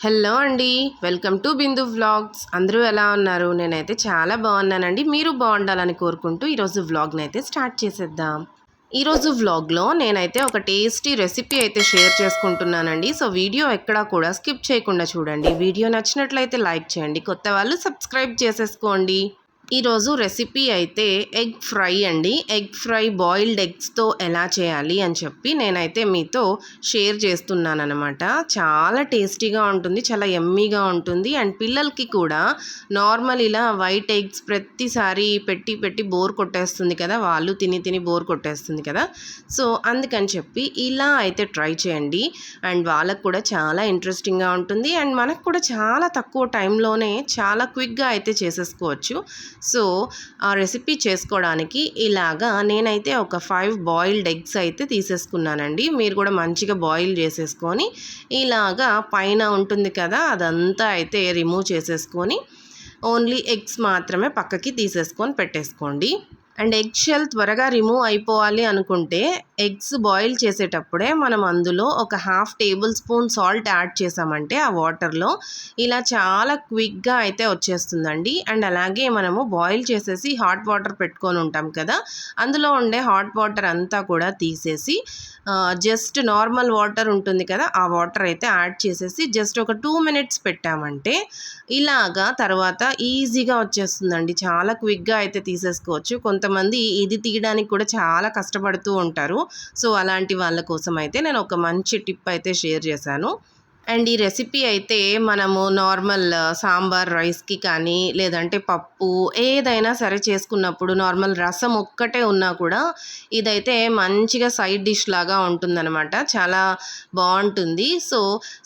Hello అండి. Welcome to Bindu vlogs. అందరూ ఎలా ఉన్నారు? నేనైతే చాలా బాగున్నానండి. మీరు బాగుండాలని కోరుకుంటూ ఈరోజు వ్లాగ్ని అయితే స్టార్ట్ చేసేద్దాం. ఈరోజు వ్లాగ్లో నేనైతే ఒక టేస్టీ రెసిపీ అయితే షేర్ చేసుకుంటున్నానండి. సో వీడియో ఎక్కడా కూడా స్కిప్ చేయకుండా చూడండి. వీడియో నచ్చినట్లయితే లైక్ చేయండి. కొత్త వాళ్ళు సబ్స్క్రైబ్ చేసేసుకోండి. ఈరోజు రెసిపీ అయితే ఎగ్ ఫ్రై అండి. ఎగ్ ఫ్రై బాయిల్డ్ ఎగ్స్తో ఎలా చేయాలి అని చెప్పి నేనైతే మీతో షేర్ చేస్తున్నాను అనమాట. చాలా టేస్టీగా ఉంటుంది, చాలా యమ్మీగా ఉంటుంది. అండ్ పిల్లలకి కూడా నార్మల్ ఇలా వైట్ ఎగ్స్ ప్రతిసారి పెట్టి పెట్టి బోర్ కొట్టేస్తుంది కదా, వాళ్ళు తిని తిని బోర్ కొట్టేస్తుంది కదా. సో అందుకని చెప్పి ఇలా అయితే ట్రై చేయండి. అండ్ వాళ్ళకు కూడా చాలా ఇంట్రెస్టింగ్గా ఉంటుంది. అండ్ మనకు కూడా చాలా తక్కువ టైంలోనే చాలా క్విక్గా అయితే చేసేసుకోవచ్చు. సో ఆ రెసిపీ చేసుకోవడానికి ఇలాగా నేనైతే ఒక 5 బాయిల్డ్ ఎగ్స్ అయితే తీసేసుకున్నానండి. మీరు కూడా మంచిగా బాయిల్ చేసేసుకొని ఇలాగా పైన ఉంటుంది కదా, అదంతా అయితే రిమూవ్ చేసేసుకొని ఓన్లీ ఎగ్స్ మాత్రమే పక్కకి తీసేసుకొని పెట్టేసుకోండి. అండ్ ఎగ్ షెల్ త్వరగా రిమూవ్ అయిపోవాలి అనుకుంటే ఎగ్స్ బాయిల్ చేసేటప్పుడే మనం అందులో ఒక ½ టేబుల్ స్పూన్ సాల్ట్ యాడ్ చేసామంటే ఆ వాటర్లో ఇలా చాలా క్విక్గా అయితే వచ్చేస్తుందండి. అండ్ అలాగే మనము బాయిల్ చేసేసి హాట్ వాటర్ పెట్టుకొని ఉంటాం కదా, అందులో ఉండే హాట్ వాటర్ అంతా కూడా తీసేసి జస్ట్ నార్మల్ వాటర్ ఉంటుంది కదా, ఆ వాటర్ అయితే యాడ్ చేసేసి జస్ట్ ఒక 2 మినిట్స్ పెట్టామంటే ఇలాగా తర్వాత ఈజీగా వచ్చేస్తుందండి. చాలా క్విక్గా అయితే తీసేసుకోవచ్చు. కొంతమంది ఇది తీయడానికి కూడా చాలా కష్టపడుతూ ఉంటారు. సో అలాంటి వాళ్ళ కోసం అయితే నేను ఒక మంచి టిప్ అయితే షేర్ చేశాను. అండ్ ఈ రెసిపీ అయితే మనము నార్మల్ సాంబార్ రైస్కి కానీ లేదంటే పప్పు ఏదైనా సరే చేసుకున్నప్పుడు నార్మల్ రసం ఒక్కటే ఉన్నా కూడా ఇదైతే మంచిగా సైడ్ డిష్ లాగా ఉంటుందన్నమాట. చాలా బాగుంటుంది. సో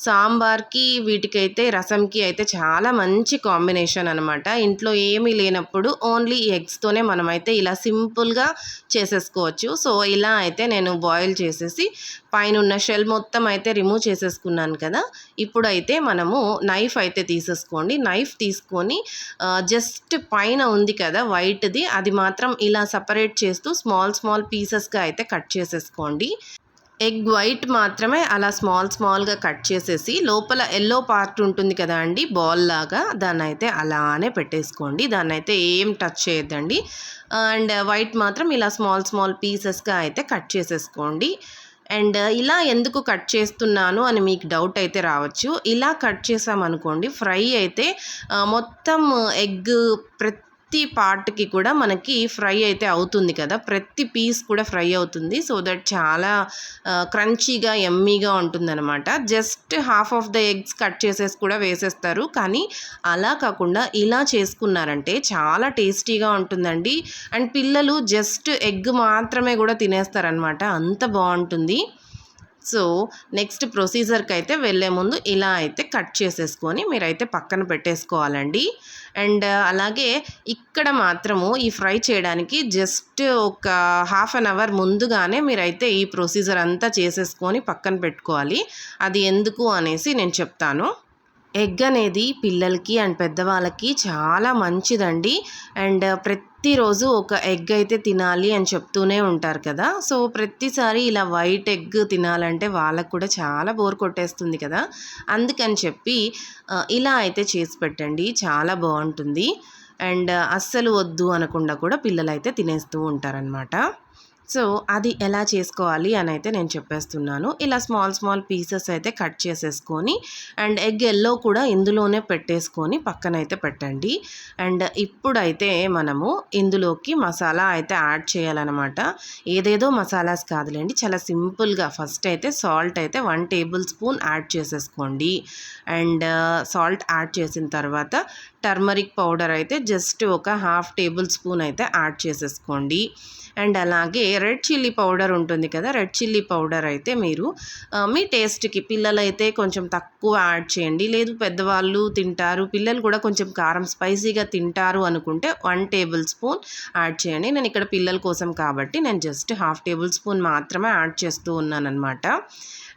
సాంబార్కి వీటికైతే రసంకి అయితే చాలా మంచి కాంబినేషన్ అనమాట. ఇంట్లో ఏమీ లేనప్పుడు ఓన్లీ ఎగ్స్తోనే మనమైతే ఇలా సింపుల్గా చేసేసుకోవచ్చు. సో ఇలా అయితే నేను బాయిల్ చేసేసి పైన ఉన్న షెల్ మొత్తం అయితే రిమూవ్ చేసేసుకున్నాను కదా. ఇప్పుడైతే మనము నైఫ్ అయితే తీసేసుకోండి. నైఫ్ తీసుకొని జస్ట్ పైన ఉంది కదా వైట్ది, అది మాత్రం ఇలా సపరేట్ చేస్తూ స్మాల్ స్మాల్ పీసెస్గా అయితే కట్ చేసేసుకోండి. ఎగ్ వైట్ మాత్రమే అలా స్మాల్గా కట్ చేసేసి లోపల ఎల్లో పార్ట్ ఉంటుంది కదా అండి, బాల్ లాగా, దాన్ని అయితే అలానే పెట్టేసుకోండి. దాన్ని అయితే ఏం టచ్ చేయొద్దండి. అండ్ వైట్ మాత్రం ఇలా స్మాల్ పీసెస్గా అయితే కట్ చేసేసుకోండి. అండ్ ఇలా ఎందుకు కట్ చేస్తున్నాను అని మీకు డౌట్ అయితే రావచ్చు. ఇలా కట్ చేసామనుకోండి ఫ్రై అయితే మొత్తం ఎగ్ ప్రతి పార్ట్కి కూడా మనకి ఫ్రై అయితే అవుతుంది కదా, ప్రతి పీస్ కూడా ఫ్రై అవుతుంది. సో దట్ చాలా క్రంచీగా యమ్మీగా ఉంటుందన్నమాట. Just ½ of the eggs cut చేసేసి కూడా వేసేస్తారు, కానీ అలా కాకుండా ఇలా చేసుకున్నారంటే చాలా టేస్టీగా ఉంటుందండి. అండ్ పిల్లలు జస్ట్ ఎగ్ మాత్రమే కూడా తినేస్తారనమాట, అంత బాగుంటుంది. సో నెక్స్ట్ ప్రొసీజర్కి అయితే వెళ్ళే ముందు ఇలా అయితే కట్ చేసేసుకొని మీరైతే పక్కన పెట్టేసుకోవాలండి. అండ్ అలాగే ఇక్కడ మాత్రము ఈ ఫ్రై చేయడానికి జస్ట్ ఒక ½ an hour ముందుగానే మీరైతే ఈ ప్రొసీజర్ అంతా చేసేసుకొని పక్కన పెట్టుకోవాలి. అది ఎందుకు అనేసి నేను చెప్తాను. ఎగ్ అనేది పిల్లలకి అండ్ పెద్దవాళ్ళకి చాలా మంచిదండి. అండ్ ప్రతిరోజు ఒక ఎగ్ అయితే తినాలి అని చెప్తూనే ఉంటారు కదా. సో ప్రతిసారి ఇలా వైట్ ఎగ్ తినాలంటే వాళ్ళకు కూడా చాలా బోర్ కొట్టేస్తుంది కదా. అందుకని చెప్పి ఇలా అయితే చేసి పెట్టండి, చాలా బాగుంటుంది. అండ్ అస్సలు వద్దు అనకుండా కూడా పిల్లలు అయితే తినేస్తూ ఉంటారనమాట. సో అది ఎలా చేసుకోవాలి అని అయితే నేను చెప్పేస్తున్నాను. ఇలా స్మాల్ పీసెస్ అయితే కట్ చేసేసుకొని అండ్ ఎగ్ ఎల్లో కూడా ఇందులోనే పెట్టేసుకొని పక్కనైతే పెట్టండి. అండ్ ఇప్పుడైతే మనము ఇందులోకి మసాలా అయితే యాడ్ చేయాలన్నమాట. ఏదేదో మసాలాస్ కాదులేండి, చాలా సింపుల్గా ఫస్ట్ అయితే సాల్ట్ అయితే 1 టేబుల్ స్పూన్ యాడ్ చేసేసుకోండి. అండ్ సాల్ట్ యాడ్ చేసిన తర్వాత టర్మరిక్ పౌడర్ అయితే జస్ట్ ఒక ½ టేబుల్ స్పూన్ అయితే యాడ్ చేసేసుకోండి. అండ్ అలాగే రెడ్ చిల్లీ పౌడర్ ఉంటుంది కదా, రెడ్ చిల్లీ పౌడర్ అయితే మీరు మీ టేస్ట్కి, పిల్లలైతే కొంచెం తక్కువ యాడ్ చేయండి, లేదు పెద్దవాళ్ళు తింటారు, పిల్లలు కూడా కొంచెం కారం స్పైసీగా తింటారు అనుకుంటే 1 టేబుల్ స్పూన్ యాడ్ చేయండి. నేను ఇక్కడ పిల్లల కోసం కాబట్టి నేను జస్ట్ ½ టేబుల్ స్పూన్ మాత్రమే యాడ్ చేస్తూ ఉన్నాను అనమాట.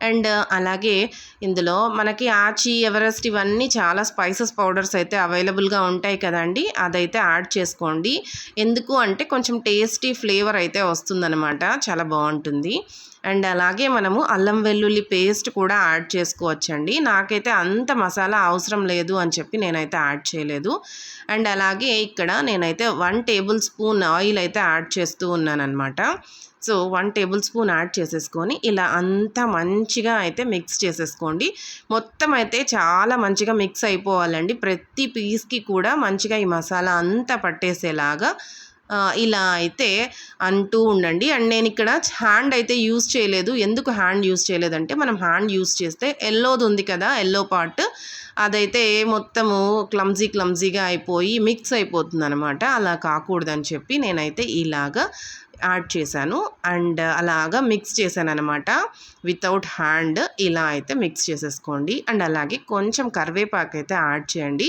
అండ్ అలాగే ఇందులో మనకి ఆచి, ఎవరెస్ట్ ఇవన్నీ చాలా స్పైసెస్ పౌడర్స్ అయితే అవైలబుల్గా ఉంటాయి కదండి, అదైతే యాడ్ చేసుకోండి. ఎందుకు అంటే కొంచెం టేస్టీ ఫ్లేవర్ ఫ్లేవర్ అయితే వస్తుందన్నమాట, చాలా బాగుంటుంది. అండ్ అలాగే మనము అల్లం వెల్లుల్లి పేస్ట్ కూడా యాడ్ చేసుకోవచ్చండి. నాకైతే అంత మసాలా అవసరం లేదు అని చెప్పి నేనైతే యాడ్ చేయలేదు. అండ్ అలాగే ఇక్కడ నేనైతే 1 టేబుల్ స్పూన్ ఆయిల్ అయితే యాడ్ చేస్తూ ఉన్నానన్నమాట. సో 1 టేబుల్ స్పూన్ యాడ్ చేసేసుకొని ఇలా అంతా మంచిగా అయితే మిక్స్ చేసేసుకోండి. మొత్తం అయితే చాలా మంచిగా మిక్స్ అయిపోవాలండి. ప్రతి పీస్కి కూడా మంచిగా ఈ మసాలా అంతా పట్టేసేలాగా ఇలా అయితే అంటూ ఉండండి. అండ్ నేను ఇక్కడ హ్యాండ్ అయితే యూజ్ చేయలేదు. ఎందుకు హ్యాండ్ యూజ్ చేయలేదంటే, మనం హ్యాండ్ యూజ్ చేస్తే ఎల్లోది ఉంది కదా, ఎల్లో పార్ట్ అదైతే మొత్తము క్లమ్జీగా అయిపోయి మిక్స్ అయిపోతుంది అనమాట. అలా కాకూడదని చెప్పి నేనైతే ఇలాగా యాడ్ చేశాను. అండ్ అలాగా మిక్స్ చేశాను అనమాట. వితౌట్ హ్యాండ్ ఇలా అయితే మిక్స్ చేసేసుకోండి. అండ్ అలాగే కొంచెం కరివేపాకు అయితే యాడ్ చేయండి.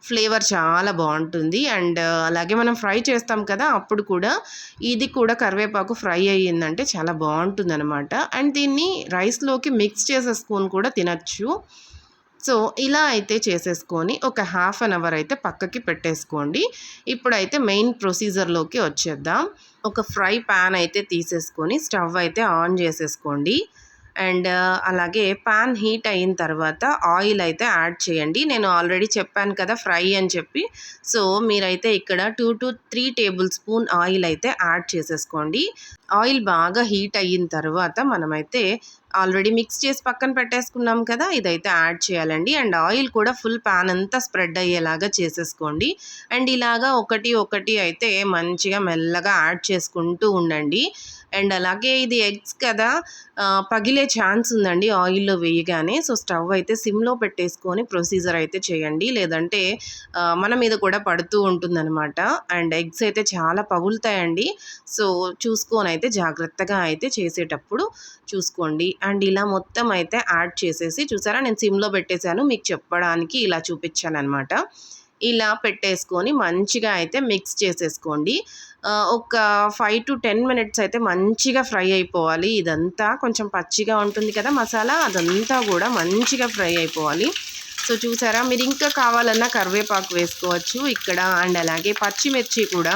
ఫ్లేవర్ చాలా బాగుంటుంది. అండ్ అలాగే మనం ఫ్రై చేస్తాం కదా, అప్పుడు కూడా ఇది కూడా కరివేపాకు ఫ్రై అయ్యిందంటే చాలా బాగుంటుంది అనమాట. అండ్ దీన్ని రైస్లోకి మిక్స్ చేసేసుకొని కూడా తినచ్చు. సో ఇలా అయితే చేసేసుకొని ఒక హాఫ్ అన్ అవర్ అయితే పక్కకి పెట్టేసుకోండి. ఇప్పుడైతే మెయిన్ ప్రొసీజర్లోకి వచ్చేద్దాం. ఒక ఫ్రై ప్యాన్ అయితే తీసేసుకొని స్టవ్ అయితే ఆన్ చేసేసుకోండి. అండ్ అలాగే ప్యాన్ హీట్ అయిన తర్వాత ఆయిల్ అయితే యాడ్ చేయండి. నేను ఆల్రెడీ చెప్పాను కదా ఫ్రై అని చెప్పి. సో మీరైతే ఇక్కడ 2 to 3 టేబుల్ స్పూన్ ఆయిల్ అయితే యాడ్ చేసేసుకోండి. ఆయిల్ బాగా హీట్ అయిన తర్వాత మనమైతే ఆల్రెడీ మిక్స్ చేసి పక్కన పెట్టేసుకున్నాం కదా, ఇదైతే యాడ్ చేయాలండి. అండ్ ఆయిల్ కూడా ఫుల్ ప్యాన్ అంతా స్ప్రెడ్ అయ్యేలాగా చేసేసుకోండి. అండ్ ఇలాగా ఒకటి అయితే మంచిగా మెల్లగా యాడ్ చేసుకుంటూ ఉండండి. అండ్ అలాగే ఇది ఎగ్స్ కదా, పగిలే ఛాన్స్ ఉందండి ఆయిల్లో వేయగానే. సో స్టవ్ అయితే సిమ్లో పెట్టేసుకొని ప్రొసీజర్ అయితే చేయండి, లేదంటే మన మీద కూడా పడుతూ ఉంటుందన్నమాట. అండ్ ఎగ్స్ అయితే చాలా పగులుతాయండి. సో చూసుకొని అయితే జాగ్రత్తగా అయితే చేసేటప్పుడు చూసుకోండి. అండ్ ఇలా మొత్తం అయితే యాడ్ చేసేసి, చూసారా నేను సిమ్లో పెట్టేశాను, మీకు చెప్పడానికి ఇలా చూపించాను అనమాట. ఇలా పెట్టేసుకొని మంచిగా అయితే మిక్స్ చేసేసుకోండి. ఒక 5 to 10 మినిట్స్ అయితే మంచిగా ఫ్రై అయిపోవాలి. ఇదంతా కొంచెం పచ్చిగా ఉంటుంది కదా మసాలా, అదంతా కూడా మంచిగా ఫ్రై అయిపోవాలి. సో చూసారా, మీరు ఇంకా కావాలన్నా కరివేపాకు వేసుకోవచ్చు ఇక్కడ. అండ్ అలాగే పచ్చిమిర్చి కూడా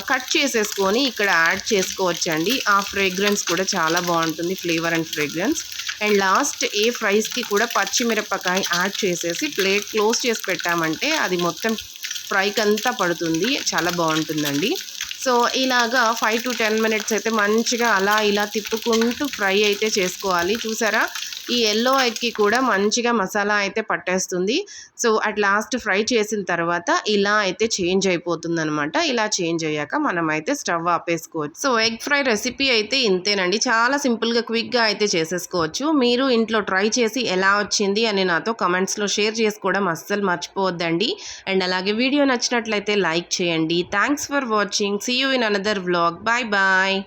కట్ చేసేసుకొని ఇక్కడ యాడ్ చేసుకోవచ్చండి. ఆ ఫ్రేగ్రెన్స్ కూడా చాలా బాగుంటుంది, flavour and fragrance. And last ఏ ఫ్రైస్కి కూడా పచ్చిమిరపకాయ యాడ్ చేసేసి ప్లేట్ క్లోజ్ చేసి పెట్టామంటే అది మొత్తం ఫ్రైకి అంతా పడుతుంది, చాలా బాగుంటుందండి. సో ఇలాగా 5 to 10 మినిట్స్ అయితే మంచిగా అలా ఇలా తిప్పుకుంటూ ఫ్రై అయితే చేసుకోవాలి. చూసారా, ఈ ఎల్లో ఎగ్కి కూడా మంచిగా మసాలా అయితే పట్టేస్తుంది. సో అట్ లాస్ట్ ఫ్రై చేసిన తర్వాత ఇలా అయితే చేంజ్ అయిపోతుంది అనమాట. ఇలా చేంజ్ అయ్యాక మనం అయితే స్టవ్ ఆపేసుకోవచ్చు. సో ఎగ్ ఫ్రై రెసిపీ అయితే ఇంతేనండి, చాలా సింపుల్గా క్విక్గా అయితే చేసేసుకోవచ్చు. మీరు ఇంట్లో ట్రై చేసి ఎలా వచ్చింది అని నాతో కమెంట్స్లో షేర్ చేసుకోవడం అస్సలు మర్చిపోవద్దండి. అండ్ అలాగే వీడియో నచ్చినట్లయితే లైక్ చేయండి. Thanks for watching. See you in another vlog. Bye bye.